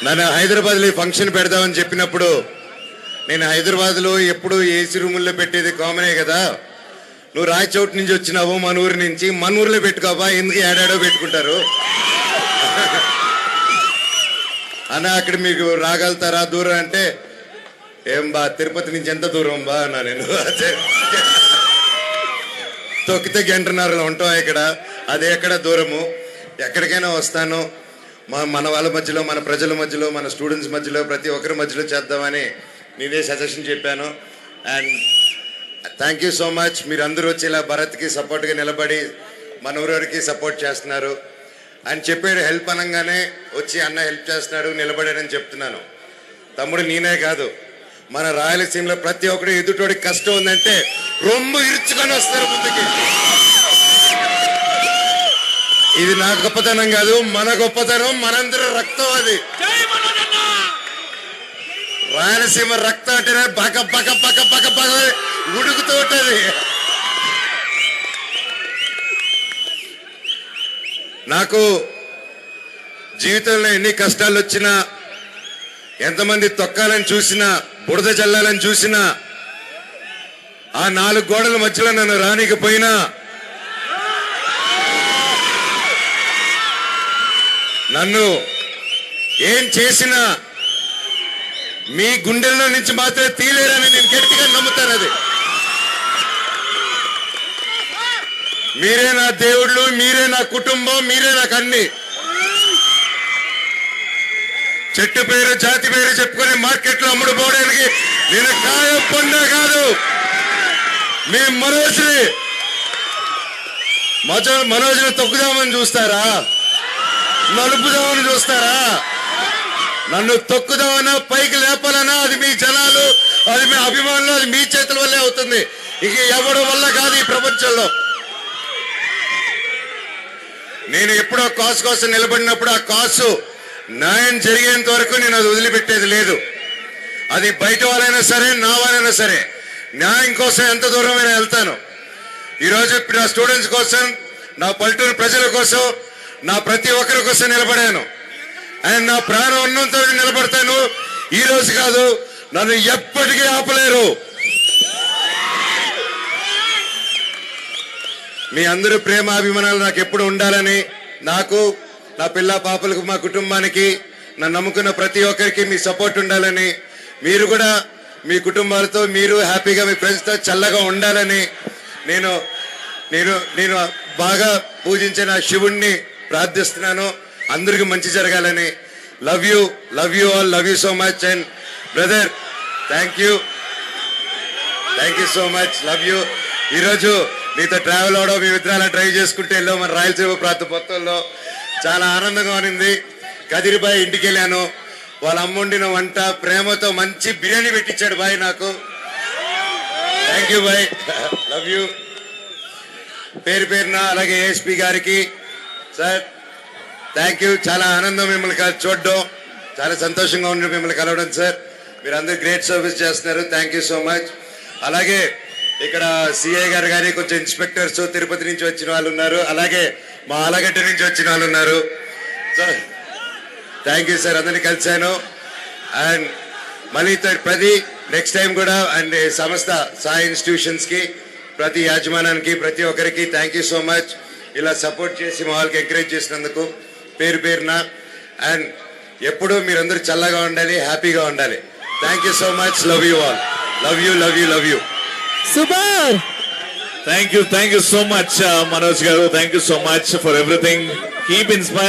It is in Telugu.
నన్ను హైదరాబాద్లో ఫంక్షన్ పెడదామని చెప్పినప్పుడు నేను హైదరాబాద్లో ఎప్పుడు ఏసీ రూముల్లో పెట్టేది కామనే కదా, నువ్వు రాయచోటు నుంచి వచ్చినావు మన ఊరి నుంచి, మన ఊర్లో పెట్టుకోబా, ఎందుకు ఏడాడో పెట్టుకుంటారు అన్న, అక్కడ మీకు రాగలుగుతారా దూరం అంటే, ఏం బా తిరుపతి నుంచి ఎంత దూరం బా అన్నా నేను. తొక్కితే గంటన్నరలో ఉంటాం ఇక్కడ, అదే ఎక్కడ దూరము, ఎక్కడికైనా వస్తాను. మన వాళ్ళ మధ్యలో, మన ప్రజల మధ్యలో, మన స్టూడెంట్స్ మధ్యలో, ప్రతి ఒక్కరి మధ్యలో చేద్దామని నేనే సజెషన్ చెప్పాను. And thank you so much. మీరు అందరూ వచ్చి ఇలా భరత్కి సపోర్ట్గా నిలబడి మన ఊరికి సపోర్ట్ చేస్తున్నారు. అని చెప్పాడు, హెల్ప్ అనగానే వచ్చి అన్న హెల్ప్ చేస్తున్నాడు, నిలబడాడని చెప్తున్నాను. తమ్ముడు నేనే కాదు, మన రాయలసీమలో ప్రతి ఒక్కరు ఎదుటోడికి కష్టం ఉందంటే రొమ్ము ఇరుచుకొని వస్తారు ముందుకి. ఇది నా గొప్పతనం కాదు, మన గొప్పతనం, మనందరూ రక్తం. అది రాయలసీమ రక్తం అంటేనే బక బక బక బక బక ఉడుకుతూ ఉంటది. నాకు జీవితంలో ఎన్ని కష్టాలు వచ్చినా, ఎంతమంది తొక్కాలని చూసినా, బురద చల్లాలని చూసినా, ఆ 4 గోడల మధ్యలో నన్ను రానికపోయినా, నన్ను ఏం చేసినా మీ గుండెల్లో నుంచి మాత్రమే తీలేరని నేను గట్టిగా నమ్ముతాను. అది మీరే నా దేవుళ్ళు, మీరే నా కుటుంబం, మీరే నాకు అన్ని. చెట్టు పేరు జాతి పేరు చెప్పుకొని మార్కెట్లో అమ్ముడు పోవడానికి నేను కాయ పొంద కాదు. మీ మనోజ్ని తొక్కుదామని చూస్తారా, నలుపుదామని చూస్తారా? నన్ను తొక్కుదామన్నా, పైకి లేపాలన్నా, అది మీ జనాలు, అది మీ అభిమానులు, అది మీ చేతుల వల్లే అవుతుంది. ఇక ఎవరి వల్ల కాదు ఈ ప్రపంచంలో. నేను ఎప్పుడో కాసు కోసం నిలబడినప్పుడు ఆ కాసు న్యాయం జరిగేంత వరకు నేను అది వదిలిపెట్టేది లేదు. అది బయట వాళ్ళైనా సరే, నా వాళ్ళైనా సరే, న్యాయం కోసం ఎంత దూరమైనా వెళ్తాను. ఈరోజు నా స్టూడెంట్స్ కోసం, నా పల్లెటూరు ప్రజల కోసం, నా ప్రతి ఒక్కరి కోసం నిలబడాను. అండ్ నా ప్రాణం ఉన్నంత నిలబడతాను. ఈ రోజు కాదు, నన్ను ఎప్పటికీ ఆపలేరు. మీ అందరూ ప్రేమ అభిమానాలు నాకు ఎప్పుడు ఉండాలని, నాకు, నా పిల్ల పాపలకు, మా కుటుంబానికి, నన్ను నమ్ముకున్న ప్రతి ఒక్కరికి మీ సపోర్ట్ ఉండాలని, మీరు కూడా మీ కుటుంబాలతో మీరు హ్యాపీగా మీ ఫ్రెండ్స్తో చల్లగా ఉండాలని నేను నేను నేను బాగా పూజించిన శివుణ్ణి ప్రార్థిస్తున్నాను. అందరికీ మంచి జరగాలని. Love you all, love you so much. And brother, thank you so much, love you. ఈరోజు మీతో ట్రావెల్ అవడం, మీ విద్రాల డ్రైవ్ చేసుకుంటూ వెళ్ళాం మన రాయలసీమ ప్రాంత మొత్తంలో. చాలా ఆనందంగా ఉంది. కదిరిబాయ్ ఇంటికి వెళ్ళాను, వాళ్ళ అమ్ముండిన వంట ప్రేమతో మంచి బిర్యానీ పెట్టించాడు బాయ్ నాకు. Thank you boy, love you. పేరు పేరున అలాగే ఏఎస్పీ గారికి సార్ థ్యాంక్ యూ. చాలా ఆనందం మిమ్మల్ని చూడడం, చాలా సంతోషంగా ఉంది మిమ్మల్ని కలవడం సార్. మీరు అందరూ గ్రేట్ సర్వీస్ చేస్తున్నారు, థ్యాంక్ యూ సో మచ్. అలాగే ఇక్కడ సిఐ గారు కానీ, కొంచెం ఇన్స్పెక్టర్స్ తిరుపతి నుంచి వచ్చిన వాళ్ళు ఉన్నారు, అలాగే మా ఆలగడ్డ నుంచి వచ్చిన వాళ్ళు ఉన్నారు. సో థ్యాంక్ యూ సార్, అందరినీ కలిశాను. అండ్ మళ్ళీ ప్రతి నెక్స్ట్ టైం కూడా, అండ్ సంస్థ సాయి ఇన్స్టిట్యూషన్స్కి, ప్రతి యాజమానానికి, ప్రతి ఒక్కరికి థ్యాంక్ యూ సో మచ్. ఇలా సపోర్ట్ చేసి మా వాళ్ళకి ఎంకరేజ్ చేసినందుకు పేరు పేరున. అండ్ ఎప్పుడూ మీరందరూ చల్లగా ఉండాలి, హ్యాపీగా ఉండాలి. Thank you so much, love you all, love you. Super. Thank you so much Manoj garu. Thank you so much for everything. Keep inspire.